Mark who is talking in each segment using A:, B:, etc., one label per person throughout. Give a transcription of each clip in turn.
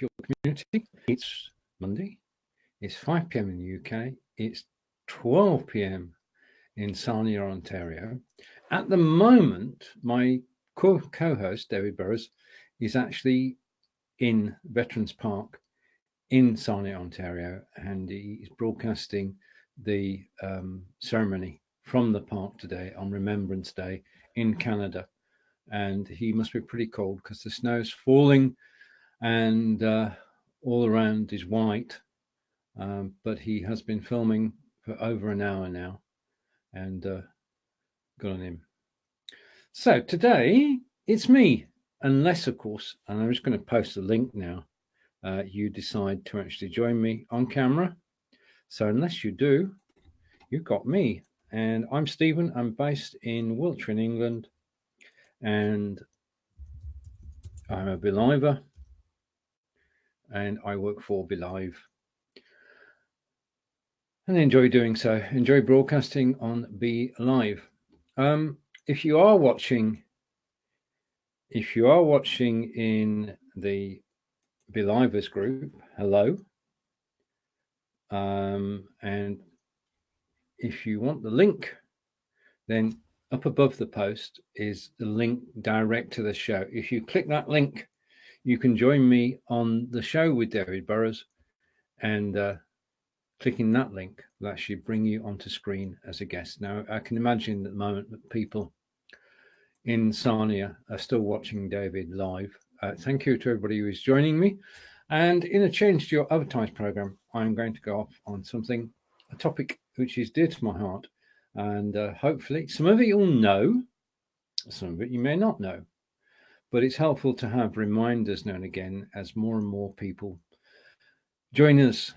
A: your community. It's Monday. It's 5 p.m. in the UK. It's 12 p.m. in Sarnia, Ontario. At the moment, my co-host, David Burrows, is actually in Veterans Park in Sarnia, Ontario, and he is broadcasting the ceremony from the park today on Remembrance Day in Canada. And he must be pretty cold because the snow's falling and all around is white. But he has been filming for over an hour now, and good on him. So today it's me, unless, of course, and I'm just going to post a link now, you decide to actually join me on camera. So unless you do, you've got me. And I'm Stephen. I'm based in Wiltshire in England, and I'm a Beliver, and I work for Belive. And enjoy doing so. Enjoy broadcasting on Be Live. If you are watching in the Belivers group, hello. And if you want the link, then up above the post is the link direct to the show. If you click that link, you can join me on the show with David Burrows, and clicking that link will actually bring you onto screen as a guest. Now, I can imagine at the moment that people in Sarnia are still watching David live. Thank you to everybody who is joining me. And in a change to your advertised program, I'm going to go off on a topic which is dear to my heart. And hopefully, some of it you'll know, some of it you may not know. But it's helpful to have reminders now and again as more and more people join us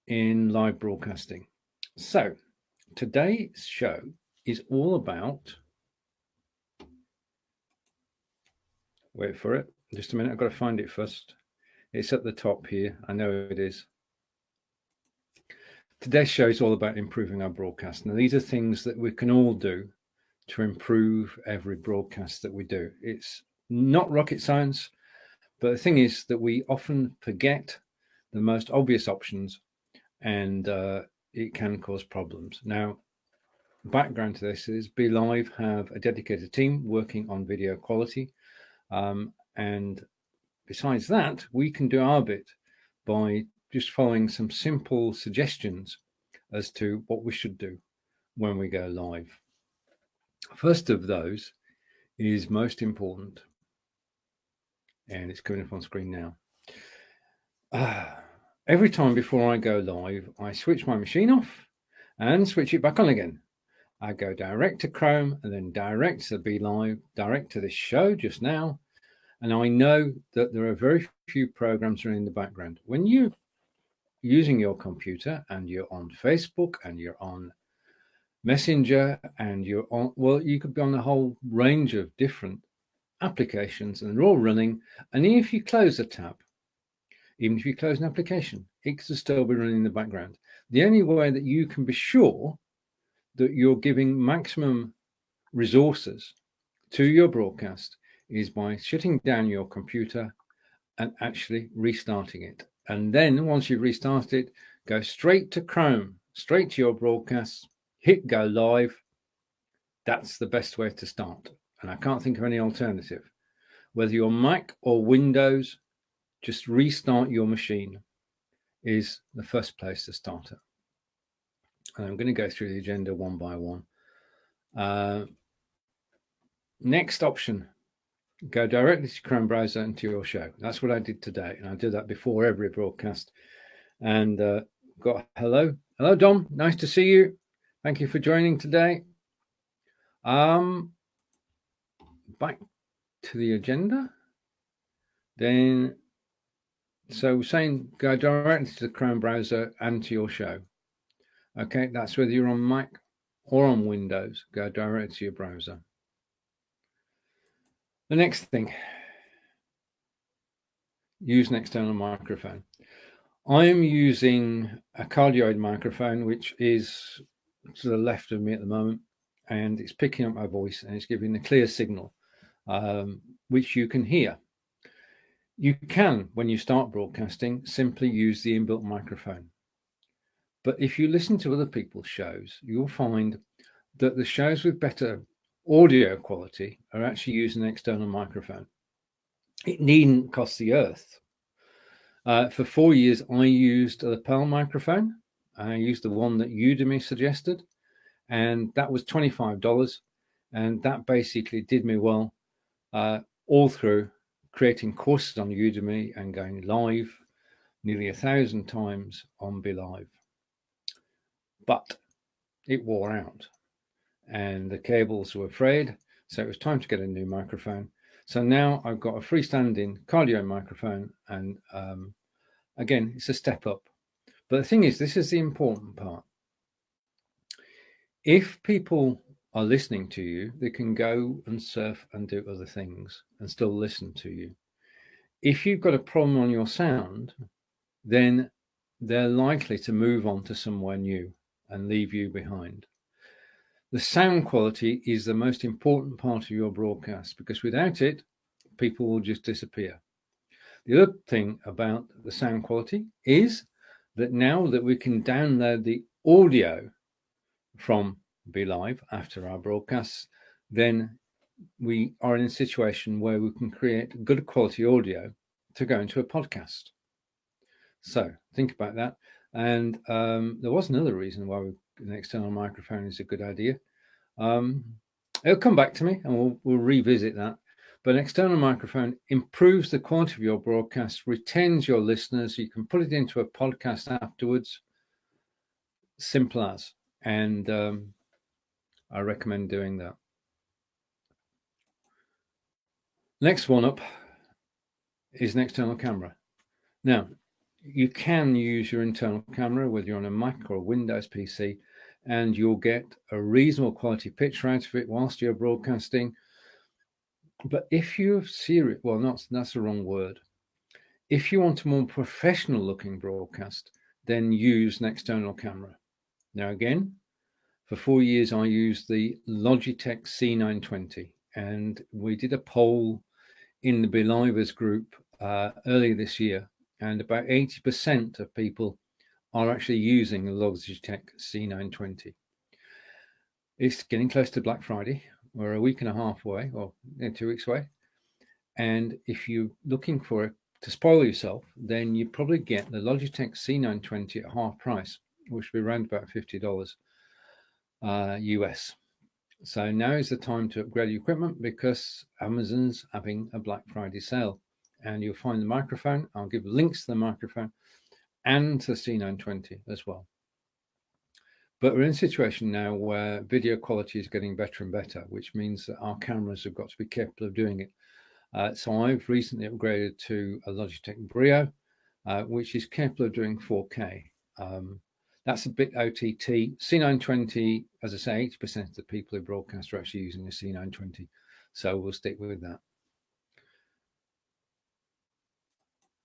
A: in live broadcasting. So today's show is all about, wait for it, just a minute, I've got to find it first. It's at the top here, I know it is. Today's show is all about improving our broadcast. Now, these are things that we can all do to improve every broadcast that we do. It's not rocket science, but the thing is that we often forget the most obvious options, and it can cause problems. Now, background to this is Be Live have a dedicated team working on video quality. And besides that, we can do our bit by just following some simple suggestions as to what we should do when we go live. First of those is most important, and it's coming up on screen now. Every time before I go live, I switch my machine off and switch it back on again. I go direct to Chrome and then direct to Be Live, direct to this show just now. And I know that there are very few programs running in the background. When you're using your computer and you're on Facebook and you're on Messenger and you're on, well, you could be on a whole range of different applications and they're all running. And if you close a tab, even if you close an application, it can still be running in the background. The only way that you can be sure that you're giving maximum resources to your broadcast is by shutting down your computer and actually restarting it. And then once you've restarted it, go straight to Chrome, straight to your broadcast, hit go live. That's the best way to start. And I can't think of any alternative. Whether you're Mac or Windows, just restart your machine is the first place to start it. And I'm going to go through the agenda one by one. Next option, go directly to Chrome browser and to your show. That's what I did today. And I do that before every broadcast. And got hello, Dom. Nice to see you. Thank you for joining today. Back to the agenda. Then, so we're saying go directly to the Chrome browser and to your show. Okay, that's whether you're on Mac or on Windows. Go directly to your browser. The next thing, use an external microphone. I am using a cardioid microphone, which is to the left of me at the moment, and it's picking up my voice and it's giving a clear signal, which you can hear. You can, when you start broadcasting, simply use the inbuilt microphone. But if you listen to other people's shows, you'll find that the shows with better audio quality are actually using an external microphone. It needn't cost the earth. For 4 years, I used a lapel microphone. I used the one that Udemy suggested, and that was $25. And that basically did me well all through creating courses on Udemy and going live nearly 1,000 times on Be Live. But it wore out and the cables were frayed, so it was time to get a new microphone. So now I've got a freestanding cardio microphone, and again, it's a step up. But the thing is, this is the important part. If people are listening to you, they can go and surf and do other things and still listen to you. If you've got a problem on your sound, then they're likely to move on to somewhere new and leave you behind. The sound quality is the most important part of your broadcast, because without it, people will just disappear. The other thing about the sound quality is that now that we can download the audio from Be Live after our broadcasts, then we are in a situation where we can create good quality audio to go into a podcast. So think about that. And there was another reason why an external microphone is a good idea. It'll come back to me and we'll revisit that. But an external microphone improves the quality of your broadcast, retains your listeners. You can put it into a podcast afterwards. Simple as. And I recommend doing that. Next one up is an external camera. Now, you can use your internal camera, whether you're on a Mac or a Windows PC, and you'll get a reasonable quality picture out of it whilst you're broadcasting. But if you're serious, well, that's the wrong word. If you want a more professional looking broadcast, then use an external camera. Now, again, for 4 years, I used the Logitech C920, and we did a poll in the Belivers group earlier this year, and about 80% of people are actually using the Logitech C920. It's getting close to Black Friday. We're a week and a half away, or 2 weeks away. And if you're looking for it to spoil yourself, then you probably get the Logitech C920 at half price, which will be around about $50 US. So now is the time to upgrade your equipment, because Amazon's having a Black Friday sale. And you'll find the microphone. I'll give links to the microphone and to C920 as well. But we're in a situation now where video quality is getting better and better, which means that our cameras have got to be capable of doing it. So I've recently upgraded to a Logitech Brio, which is capable of doing 4K. That's a bit OTT. C920, as I say, 80% of the people who broadcast are actually using a C920. So we'll stick with that.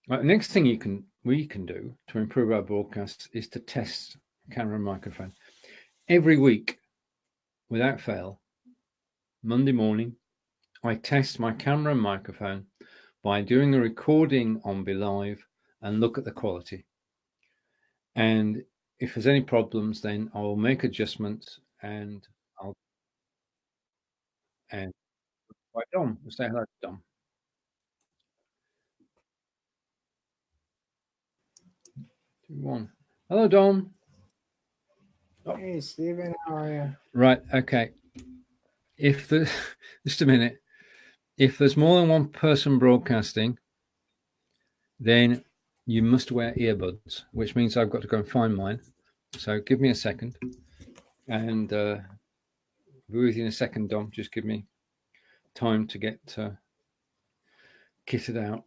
A: Right, the next thing we can do to improve our broadcasts is to test camera and microphone. Every week, without fail, Monday morning, I test my camera and microphone by doing a recording on Be Live and look at the quality. And if there's any problems, then I will make adjustments, and right, Dom, we'll say hello to Dom. One. Hello, Dom.
B: Hey, Steven, how are you?
A: Right, okay. If the just a minute, if there's more than one person broadcasting, then you must wear earbuds, which means I've got to go and find mine. So give me a second, and be with you in a second, Dom. Just give me time to get kitted out.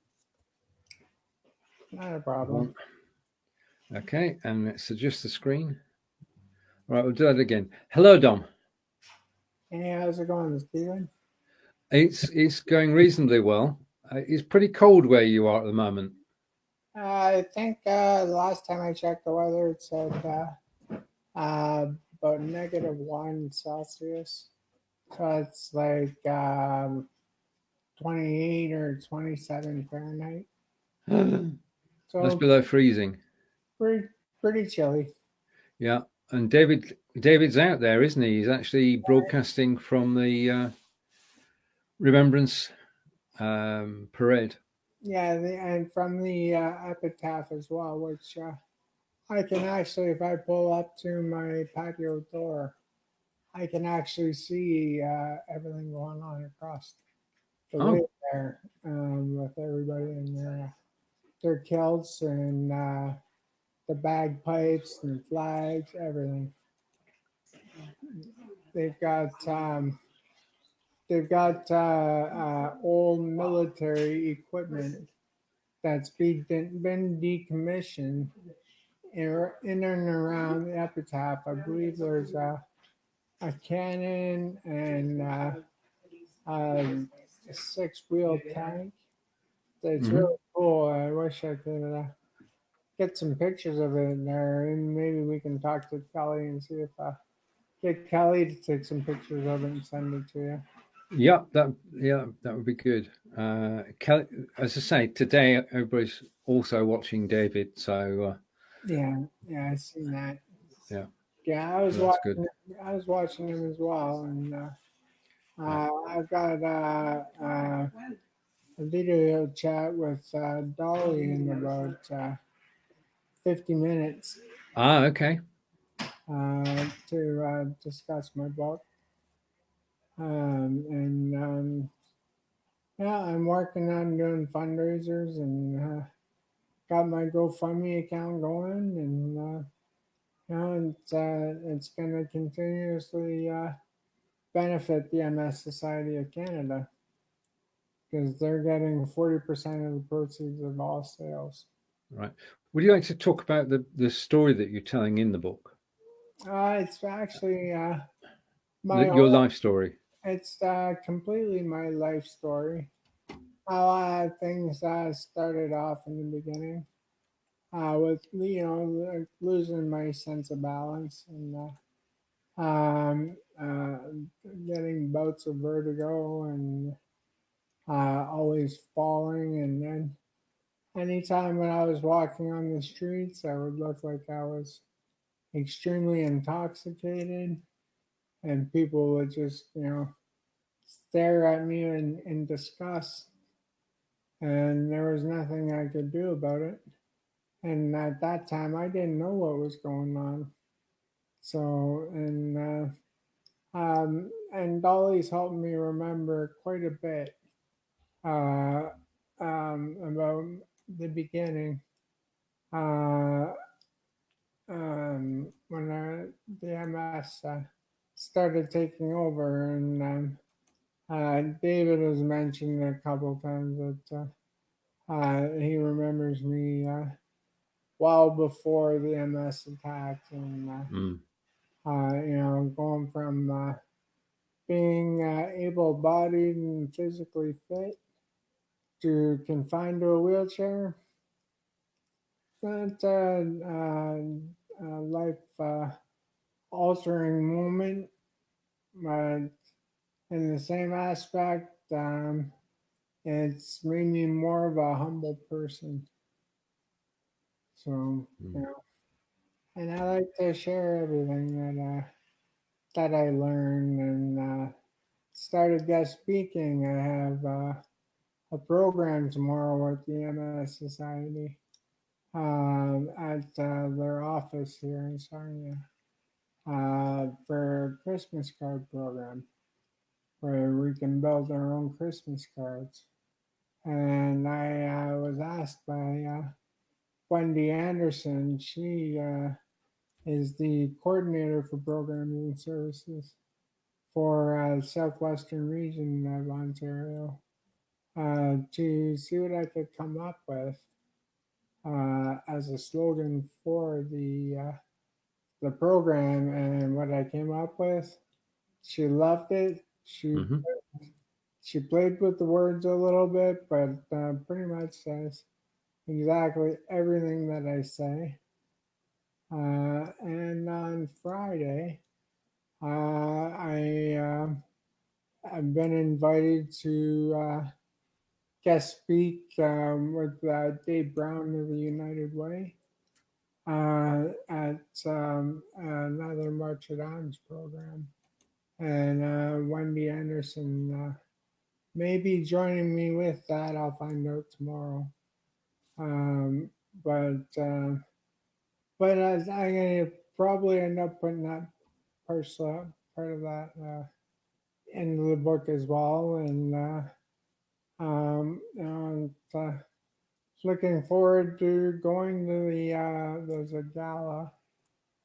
B: Not a problem.
A: Okay, and let's adjust the screen. All right, we'll do that again. Hello, Dom.
B: Hey, how's it going, Steven?
A: It's going reasonably well. It's pretty cold where you are at the moment.
B: I think the last time I checked the weather, it said about -1 Celsius. So it's like 28 or 27 Fahrenheit.
A: That's
B: So
A: below freezing.
B: pretty pretty chilly.
A: Yeah. And David's out there, isn't he? He's actually broadcasting from the Remembrance parade.
B: Yeah, and from the epitaph as well, which I can actually, if I pull up to my patio door, I can actually see everything going on across the way
A: Oh,
B: there, with everybody in their kilts and the bagpipes and flags, everything. They've got um, they've got old military equipment that's been decommissioned in and around the epitaph. I believe there's a cannon and a six-wheel tank. It's
A: hmm
B: really cool. I wish I could get some pictures of it in there, and maybe we can talk to Kelly and see if get Kelly to take some pictures of it and send it to you.
A: that would be good. Kelly, as I say, today everybody's also watching David, so
B: Yeah, yeah, I seen that.
A: yeah,
B: Yeah,
A: so that's good.
B: I was watching him as well, and
A: Yeah.
B: I've got a video chat with Dolly in about 50 minutes
A: Okay.
B: to discuss my book. And yeah, I'm working on doing fundraisers and got my GoFundMe account going, and it's going to continuously benefit the MS Society of Canada because they're getting 40% of the proceeds of all sales.
A: Right. Would you like to talk about the story that you're telling in the book,
B: It's actually my
A: your
B: whole,
A: life story?
B: it's completely my life story. How things started off in the beginning with like losing my sense of balance and getting bouts of vertigo and always falling. And then anytime when I was walking on the streets, I would look like I was extremely intoxicated, and people would just stare at me in disgust, and there was nothing I could do about it. And at that time, I didn't know what was going on. So, and Dolly's helped me remember quite a bit uh, about the beginning. Uh, when the MS started taking over, and David has mentioned a couple times that he remembers me well before the MS attack, and
A: Mm.
B: going from being able-bodied and physically fit to confined to a wheelchair. That life altering moment, but in the same aspect, it's made me more of a humble person. So,
A: Mm.
B: and I like to share everything that I learned and started guest speaking. I have a program tomorrow with the MS Society at their office here in Sarnia for a Christmas card program where we can build our own Christmas cards. And I was asked by Wendy Anderson. She is the coordinator for programs and services for southwestern region of Ontario to see what I could come up with as a slogan for the program. And what I came up with, she loved it.
A: Hmm.
B: She played with the words a little bit, but pretty much says exactly everything that I say. And on Friday, I have been invited to guest speak with Dave Brown of the United Way at another March of Dimes program. And Wendy Anderson may be joining me with that. I'll find out tomorrow. Um, but I'm gonna probably end up putting that part of that into the book as well, and looking forward to going to there's a gala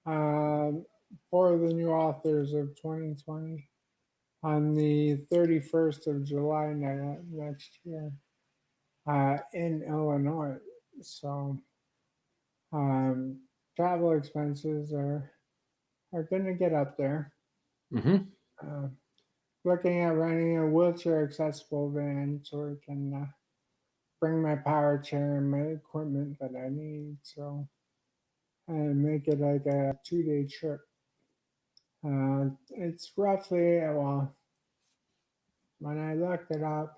B: um, for the new authors of 2020 on the 31st of July next year in Illinois. So um, travel expenses are going to get up there.
A: Mm-hmm.
B: Uh, Looking at renting a wheelchair accessible van so I can bring my power chair and my equipment that I need. So and make it like a 2 day trip. It's roughly well when I looked it up,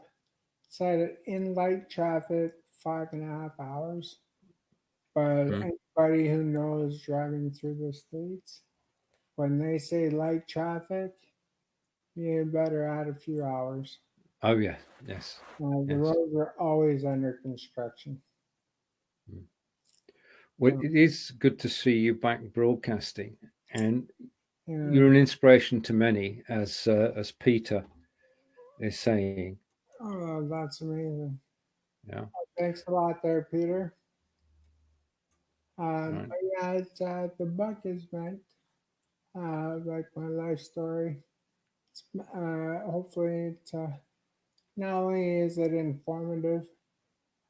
B: it said in light traffic 5.5 hours. But
A: Mm.
B: anybody who knows driving through the states, when they say light traffic, you better add a few hours.
A: Oh yeah, yes,
B: The
A: yes.
B: roads are always under construction.
A: Mm. Well, it is good to see you back broadcasting, and
B: Yeah.
A: you're an inspiration to many, as Peter is saying.
B: Oh, that's amazing.
A: Yeah,
B: Thanks a lot there, Peter.
A: right.
B: But yeah, the book is meant like my life story. Hopefully, not only is it informative,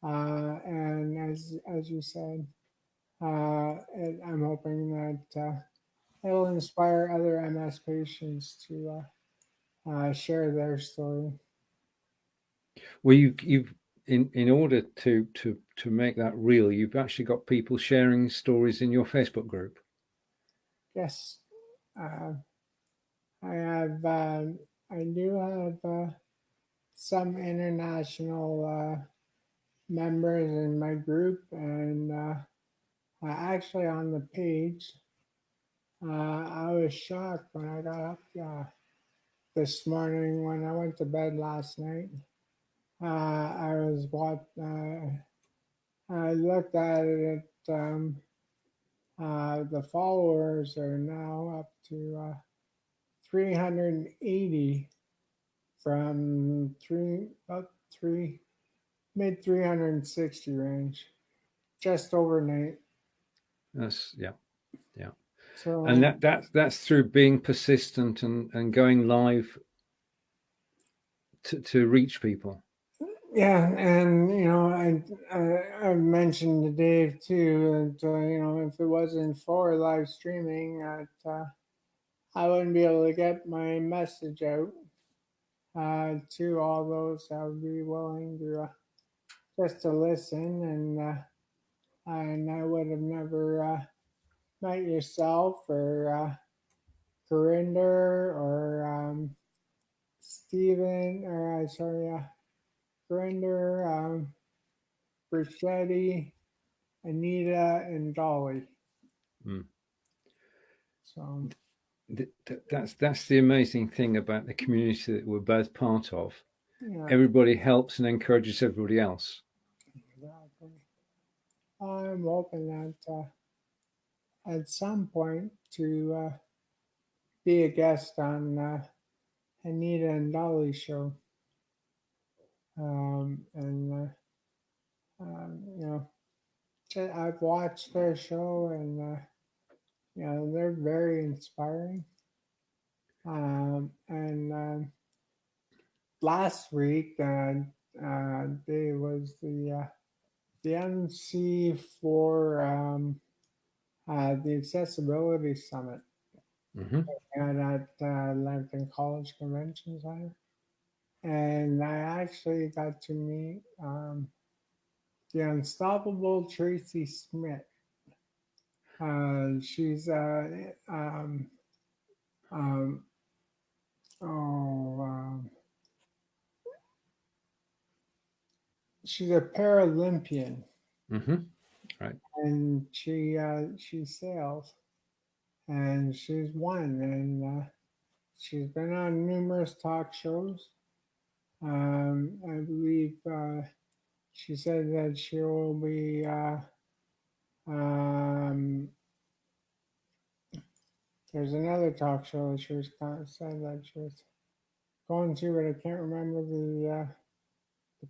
B: and as you said, I'm hoping that it'll inspire other MS patients to share their story.
A: Well, you've in order to make that real, you've actually got people sharing stories in your Facebook group.
B: Yes, uh, I have. I do have some international members in my group, and actually on the page, I was shocked when I got up this morning when I went to bed last night. I was what I looked at it. The followers are now up to 380 from about three mid 360 range just overnight.
A: That's yeah, yeah, and
B: So
A: that's through being persistent and going live to reach people.
B: yeah, and I mentioned to Dave too that if it wasn't for live streaming, that I wouldn't be able to get my message out to all those that would be willing to just to listen, and I would have never met yourself or Gurinder or Steven or sorry, Gurinder, Brichetti, Anita, and Dolly.
A: Mm.
B: So
A: That's the amazing thing about the community that we're both part of.
B: yeah,
A: Everybody helps and encourages everybody else.
B: exactly. I'm hoping that at some point to be a guest on Anita and Dolly's show. And you know, I've watched their show, and they're very inspiring. And last week, they was the MC for the Accessibility Summit
A: Mm-hmm.
B: at Lambton College Convention Center, and I actually got to meet the unstoppable Tracy Smith. She's um, oh she's a Paralympian,
A: Right.
B: and she sails, and she's won, and she's been on numerous talk shows. I believe she said that she will be. Um, there's another talk show that she was said that she was going to, but I can't remember the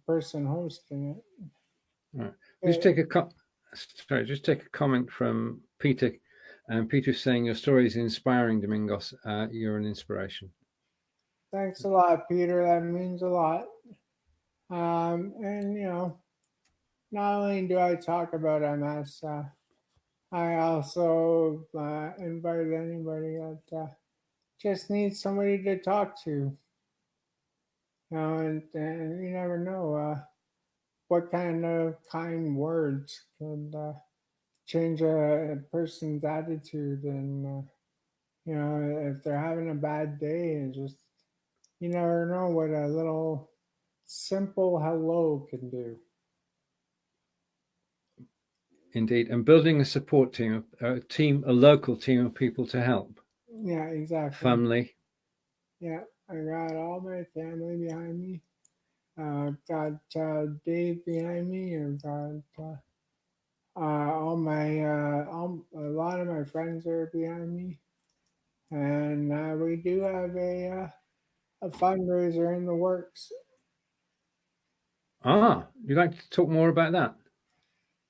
B: person hosting it.
A: Right. Just
B: Uh,
A: take just take a comment from Peter. And Peter's saying your story is inspiring, Domingos. You're an inspiration.
B: Thanks a lot, Peter. That means a lot. And not only do I talk about MS, I also invite anybody that just needs somebody to talk to. And you never know what kind of kind words could change a person's attitude. And if they're having a bad day, and just you never know what a little simple hello can do.
A: Indeed, and building a support team, a local team of people to help.
B: Yeah, exactly.
A: Family.
B: Yeah, I got all my family behind me. I've got Dave behind me. I've got all a lot of my friends are behind me, and we do have a fundraiser in the works.
A: You'd like to talk more about that?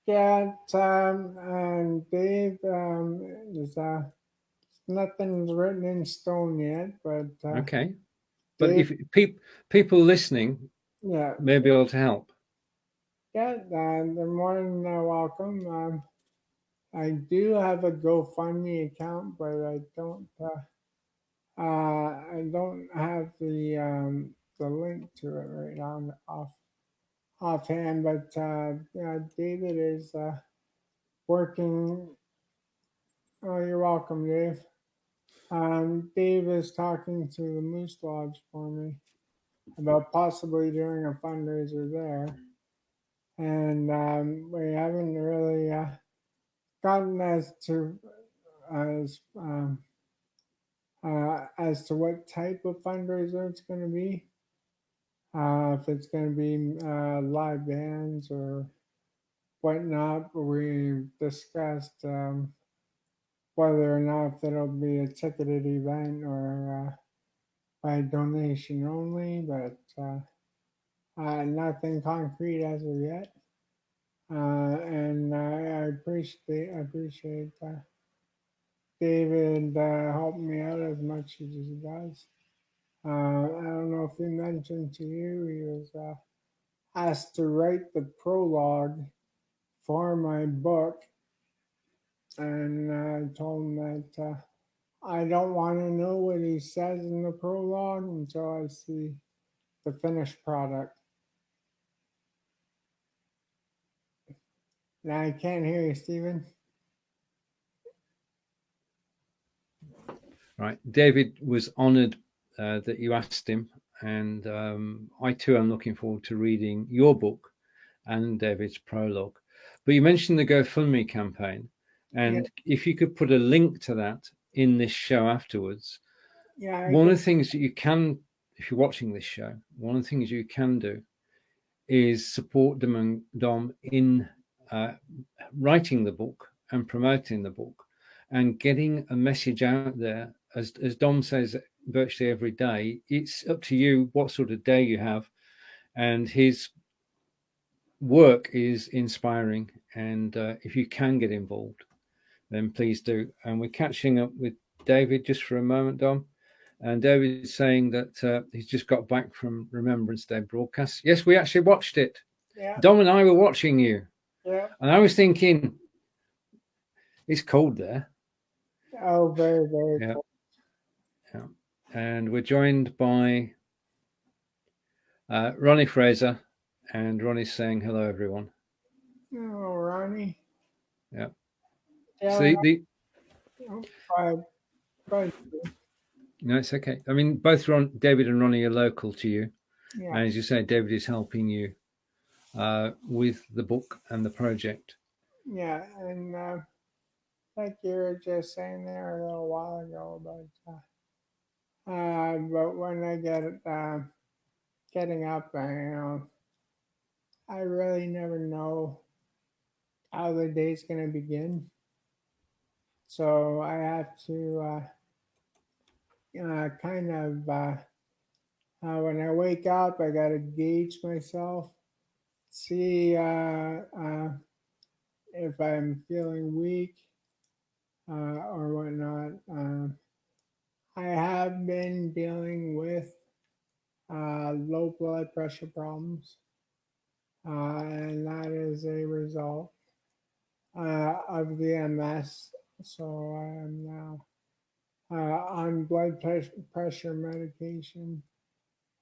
B: Yeah, and Dave is nothing's written in stone yet, but
A: Okay. But
B: Dave,
A: if people listening
B: yeah,
A: may be able to help.
B: yeah, they're more than welcome. I do have a GoFundMe account, but I don't have the link to it right on offhand. But yeah, David is working. Oh, you're welcome, Dave. Dave is talking to the Moose Lodge for me about possibly doing a fundraiser there, and we haven't really gotten as to what type of fundraiser it's going to be. If it's going to be live bands or whatnot, but we discussed whether or not it'll be a ticketed event or by donation only, but nothing concrete as of yet. And I appreciate David helping me out as much as he does. I don't know if he mentioned to you, he was asked to write the prologue for my book, and I told him that I don't want to know what he says in the prologue until I see the finished product. Now I can't hear you, Stephen.
A: Right. David was honoured that you asked him, and I too am looking forward to reading your book and David's prologue. But you mentioned the GoFundMe campaign,
B: Yeah,
A: and if you could put a link to that in this show afterwards,
B: yeah, I
A: one
B: can.
A: of the things that you can, if you're watching this show, one of the things you can do is support Dom in writing the book and promoting the book and getting a message out there. As Dom says virtually every day, it's up to you what sort of day you have. And his work is inspiring. And if you can get involved, then please do. And we're catching up with David just for a moment, Dom. And David's saying that he's just got back from Remembrance Day broadcast. Yes, we actually watched it.
B: Yeah,
A: Dom and I were watching you.
B: yeah.
A: And I was thinking, it's cold there.
B: Oh, very, very
A: Yeah.
B: cool.
A: Yeah. And we're joined by Ronnie Fraser. And Ronnie's saying hello, everyone.
B: Oh, Ronnie.
A: Yeah. So
B: Yeah,
A: the
B: oh, go ahead.
A: no, it's okay. I mean, both David and Ronnie are local to you.
B: Yeah,
A: And as you say, David is helping you with the book and the project.
B: Yeah, and like you were just saying there a little while ago about, but when I get getting up, I really never know how the day's gonna begin. So I have to kind of when I wake up, I gotta gauge myself, see if I'm feeling weak or whatnot. I have been dealing with low blood pressure problems, and that is a result of the MS. So I am now on pressure medication,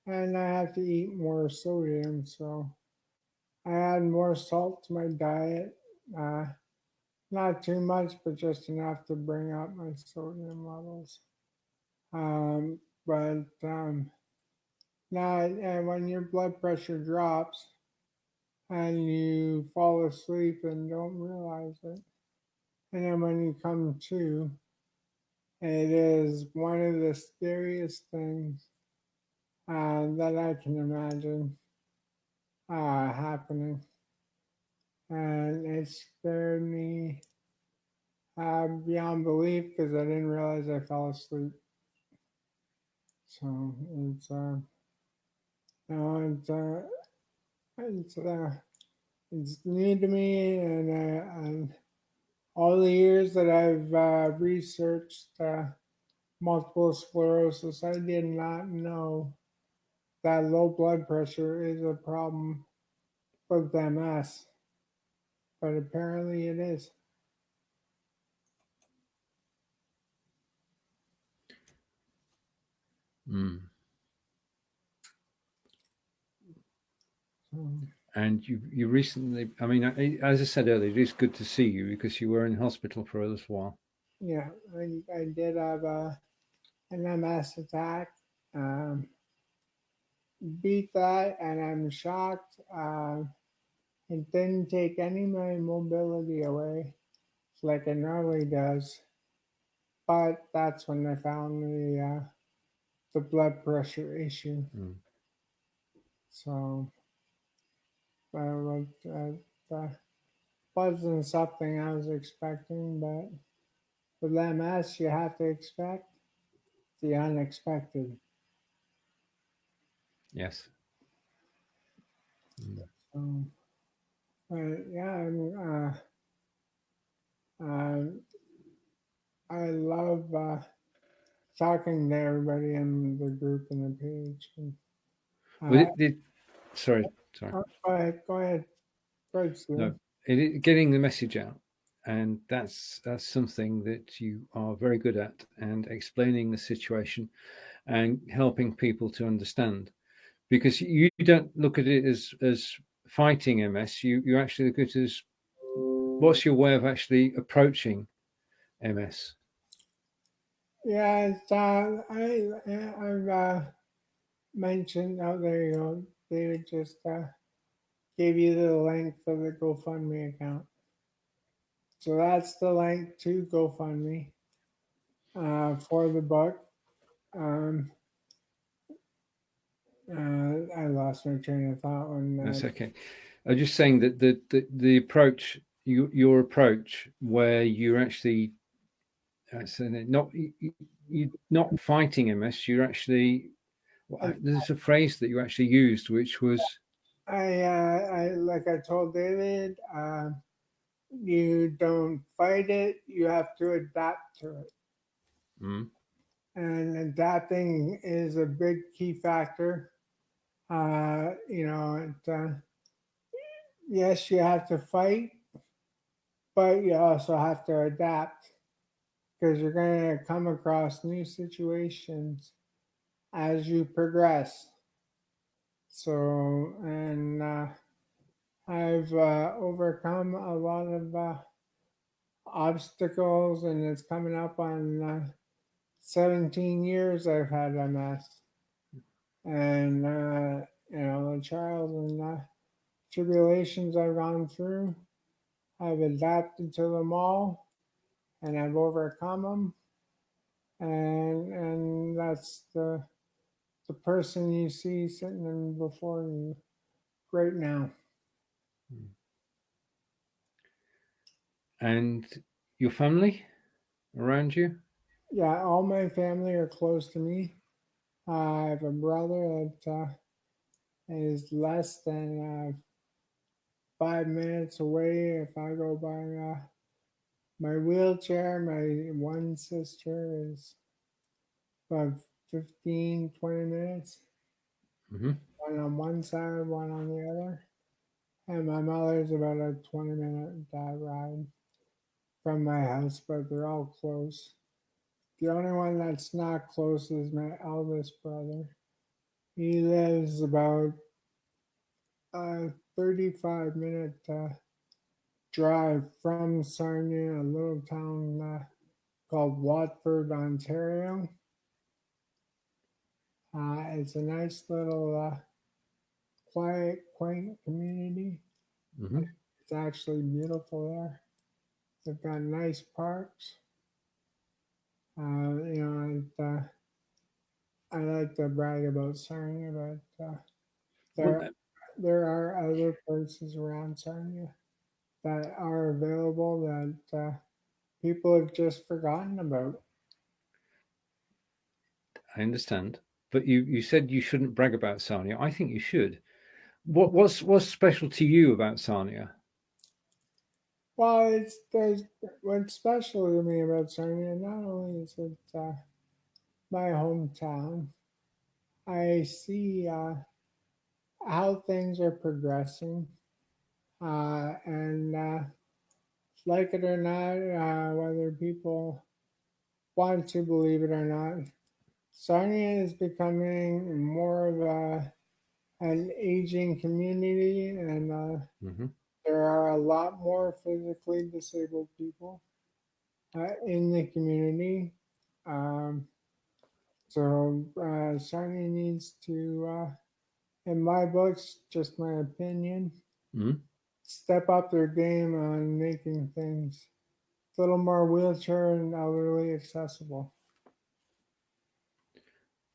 B: and I have to eat more sodium. So I add more salt to my diet. Uh, Not too much, but just enough to bring up my sodium levels. Um, but now, and when your blood pressure drops and you fall asleep and don't realize it, and then when you come to, it is one of the scariest things that I can imagine happening. And it scared me beyond belief because I didn't realize I fell asleep. So no, it's, it's new to me, and all the years that I've researched multiple sclerosis, I did not know that low blood pressure is a problem with MS, but apparently it is.
A: Mm.
B: So,
A: And you recently, I mean, as I said earlier, it is good to see you because you were in hospital for a little while.
B: yeah, I did have an MS attack. Um, Beat that, and I'm shocked. It didn't take any of my mobility away like it normally does. But that's when I found the blood pressure issue.
A: Mm.
B: So that wasn't something I was expecting. But with MS, you have to expect the unexpected.
A: Yes. Mm.
B: So, but yeah, uh, I love talking to everybody in the group and the page. And,
A: Well,
B: uh,
A: sorry, sorry.
B: go ahead, go ahead, Steve.
A: No, getting the message out, and that's something that you are very good at, and explaining the situation and helping people to understand. Because you don't look at it as fighting MS. You actually look at it as what's your way of actually approaching MS.
B: Yeah, I've mentioned. Oh, there you go. David just gave you the link for the GoFundMe account. So that's the link to GoFundMe for the book. Um, I lost my train of thought when.
A: That's okay. I'm just saying that the approach, your approach, where you're actually so not you're not fighting MS. You're actually there's a phrase that you actually used, which was
B: I like I told David, you don't fight it, you have to adapt to it.
A: mm,
B: And adapting is a big key factor. Yes, you have to fight, but you also have to adapt because you're going to come across new situations as you progress. So, and I've overcome a lot of obstacles, and it's coming up on 17 years I've had MS. And, the trials and tribulations I've gone through. I've adapted to them all, and I've overcome them. And that's the person you see sitting in before you right now.
A: And your family around you?
B: Yeah, all my family are close to me. I have a brother that is less than 5 minutes away. If I go by my wheelchair, my one sister is about 15, 20 minutes.
A: Hmm.
B: One on one side, one on the other. And my mother's about a 20-minute ride from my house, but they're all close. The only one that's not close is my eldest brother. He lives about a 35-minute drive from Sarnia, a little town called Watford, Ontario. It's a nice little quiet, quaint community.
A: Hmm.
B: It's actually beautiful there. They've got nice parks. And I like to brag about Sarnia, but
A: Well,
B: there there are other places around Sarnia that are available that people have just forgotten about.
A: I understand. But you said you shouldn't brag about Sarnia. I think you should. What's special to you about Sarnia?
B: Well, there's what's special to me about Sarnia. Not only is it my hometown, I see how things are progressing, and like it or not, whether people want to believe it or not, Sarnia is becoming more of an aging community, and
A: Hmm.
B: there are a lot more physically disabled people in the community. Um, so Sarnia needs to, in my books, just my opinion,
A: Hmm.
B: step up their game on making things a little more wheelchair and elderly accessible.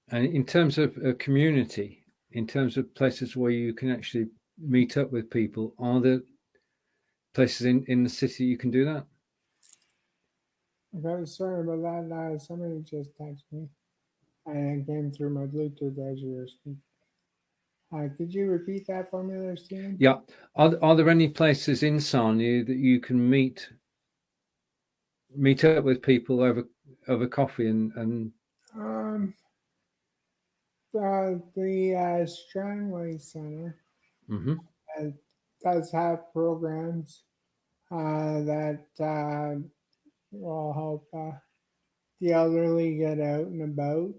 A: And in terms of a community, in terms of places where you can actually meet up with people, are there places in the city you can do that?
B: Okay, sorry about that. Somebody just texted me and it came through my Bluetooth as you were speaking. Could you repeat that for me there, Stephen?
A: Yeah. Are there any places in Sarnia that you can meet up with people over coffee and
B: Um, the Strangway Center
A: hmm.
B: uh, does have programs that will help the elderly get out and about.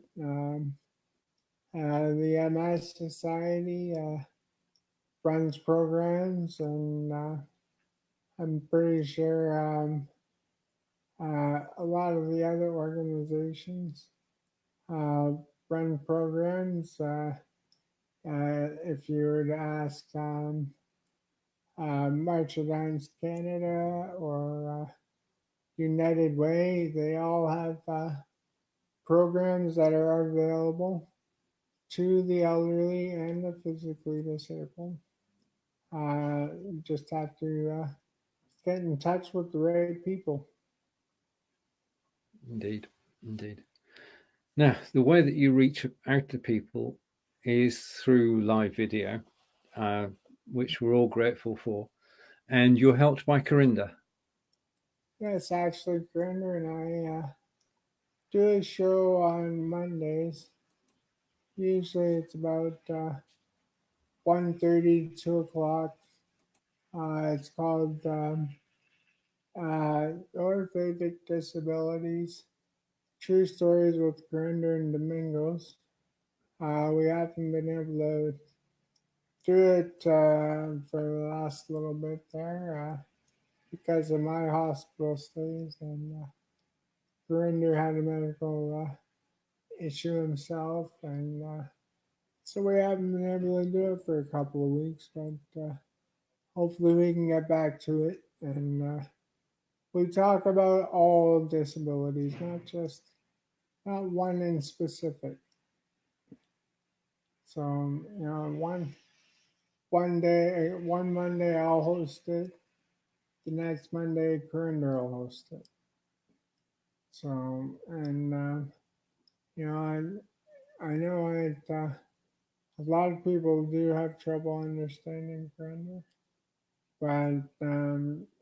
B: The MS Society runs programs, and I'm pretty sure a lot of the other organizations uh, run programs. If you were to ask March Against Canada or United Way, they all have programs that are available to the elderly and the physically disabled. You just have to get in touch with the right people.
A: Indeed, indeed. Now, the way that you reach out to people is through live video, uh, which we're all grateful for, and you're helped by Corinda.
B: Yes, actually, Grinder and I do a show on Mondays. Usually it's about 1:30 to 2 o'clock. It's called Orthopedic Disabilities, True Stories with Grinder and Domingos. We haven't been able to do it for the last little bit there because of my hospital stays, and Grinder had a medical issue himself, and so we haven't been able to do it for a couple of weeks, but hopefully we can get back to it. And we talk about all disabilities, not one in specific. So one Monday I'll host it. The next Monday, Corinda will host it. So and I know a lot of people do have trouble understanding Corinda, but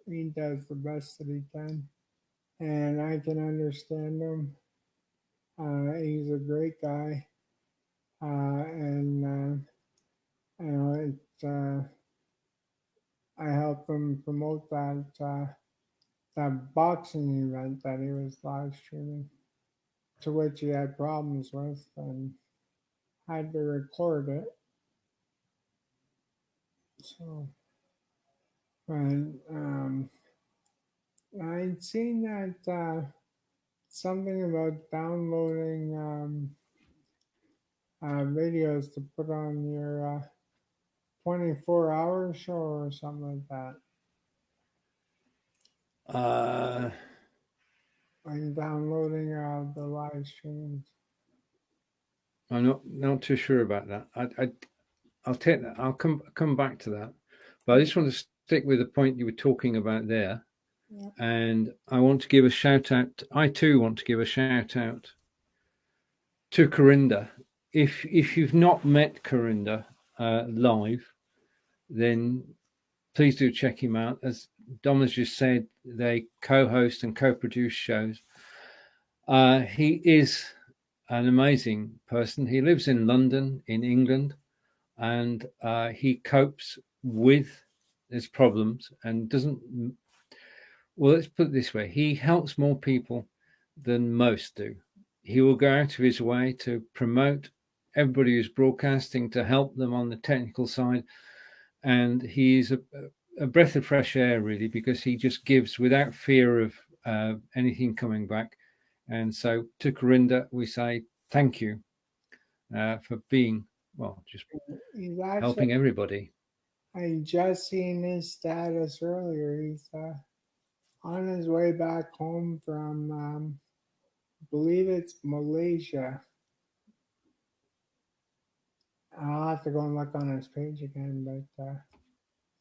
B: he does the best that he can, and I can understand him. He's a great guy, and it. I helped him promote that boxing event that he was live streaming, to which he had problems with, and had to record it. So, and I'd seen that something about downloading videos to put on your 24-hour show or something like that. Like downloading the live streams.
A: I'm not too sure about that. I'll take that. I'll come back to that. But I just want to stick with the point you were talking about there.
B: Yeah.
A: And I want to give a shout out. I too want to give a shout out to Corinda. If you've not met Corinda live, then please do check him out. As Dom has just said, they co-host and co-produce shows. He is an amazing person. He lives in London, in England, and he copes with his problems and doesn't. Well, let's put it this way: he helps more people than most do. He will go out of his way to promote everybody who's broadcasting, to help them on the technical side, and he's a breath of fresh air, really, because he just gives without fear of anything coming back. And so to Corinda, we say thank you for being, just
B: He's actually,
A: helping everybody.
B: I just seen his status earlier. He's on his way back home from, I believe it's Malaysia. I'll have to go and look on his page again, but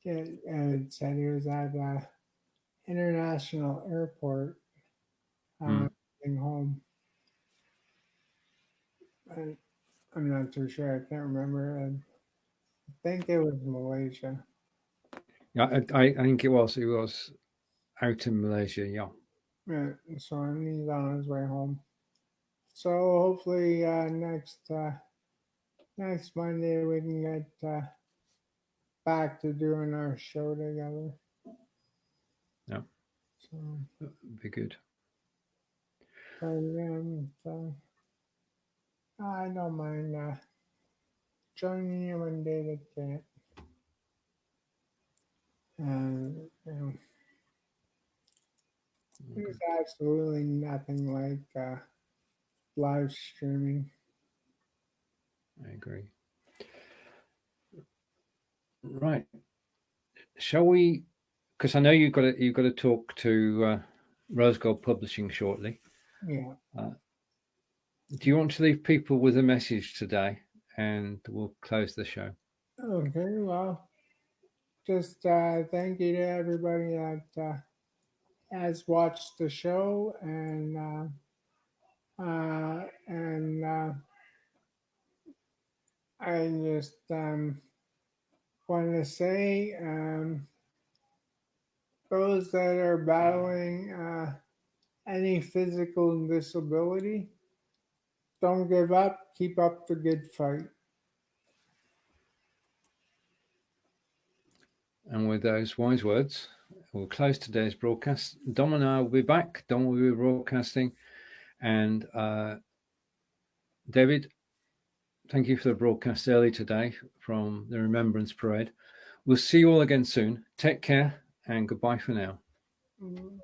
B: it said he was at international airport getting home. I'm not too sure. I can't remember. I think it was Malaysia.
A: Yeah, I think it was out in Malaysia. Yeah.
B: So he's on his way home. So hopefully next Monday we can get back to doing our show together.
A: Yeah.
B: So
A: be good.
B: So I don't mind joining you when David can't. And there's absolutely nothing like live streaming.
A: I agree. Right. Shall we? Because I know you've got to talk to Rose Gold Publishing shortly.
B: Yeah.
A: Do you want to leave people with a message today, and we'll close the show?
B: Okay. Well, just thank you to everybody that has watched the show, and I just want to say those that are battling any physical disability, don't give up. Keep up the good fight.
A: And with those wise words, we'll close today's broadcast. Dom and I will be back. Dom will be broadcasting. And David, thank you for the broadcast early today from the Remembrance Parade. We'll see you all again soon. Take care and goodbye for now.
B: Mm-hmm.